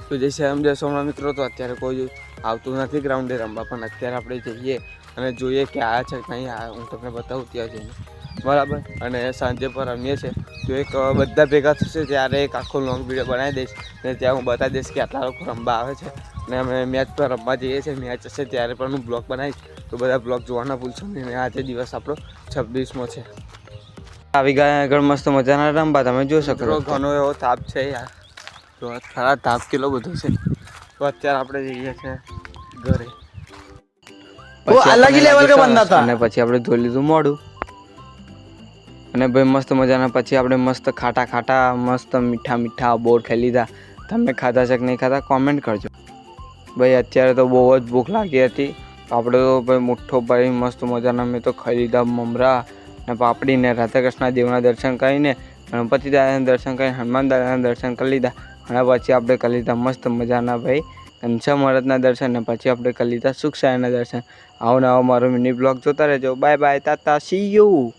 તો જે છે સમજેશોમાં મિત્રો તો અત્યારે કોઈ આવતું નથી ગ્રાઉન્ડે રમવા, પણ અત્યારે આપણે જઈએ અને જોઈએ કે આ છે નહીં આ હું તમને બતાવું ત્યાં જઈને બરાબર. અને સાંજે પર રમીએ છીએ તો એક બધા ભેગા થશે ત્યારે એક આખો લોંગ વિડીયો બનાવી દઈશ ને ત્યાં હું બતાવી દઈશ કે આટલા લોકો રમવા આવે છે અને અમે મેચ પર રમવા જઈએ છીએ. મેચ હશે ત્યારે પણ હું બ્લોગ બનાવીશ તો બધા બ્લોગ જોવાના ભૂલશો નહીં. અને આજે દિવસ આપણો 26મો છે. આવી ગયા આગળ મસ્ત મજાના રમવા તમે જોઈ શકો છો. ઘણો એવો તાપ છે યાર, તો ખરા તાપ કેટલો બધો છે. તો અત્યારે આપણે જઈએ છીએ ઘરે. અલગ લેવલ કે બંદા હતા અને પછી આપણે ધોઈ લીધું મોઢું અને ભાઈ મસ્ત મજાના પછી આપણે મસ્ત ખાટા મસ્ત મીઠા બોર ખાઈ લીધા. તમે ખાધા છે કે નહીં ખાધા કોમેન્ટ કરજો ભાઈ. અત્યારે તો બહુ જ ભૂખ લાગી હતી તો આપણે તો ભાઈ મુઠ્ઠો ભાઈ મસ્ત મજાના મેં તો ખાઈ લીધા મમરા ને પાપડીને રાધાકૃષ્ણ દેવના દર્શન કરીને ગણપતિ દાદાના દર્શન કરીને હનુમાન દાદાના દર્શન કરી લીધા. અને પછી આપણે કરી લીધા મસ્ત મજાના ભાઈ ઘનશ્યામ મહારાજના દર્શન ને પછી આપણે કરી લીધા સુખ સાઈના દર્શન. આવો ને આવો મારો મિની બ્લોગ જોતા રહેજો. Bye bye, Tata, C you.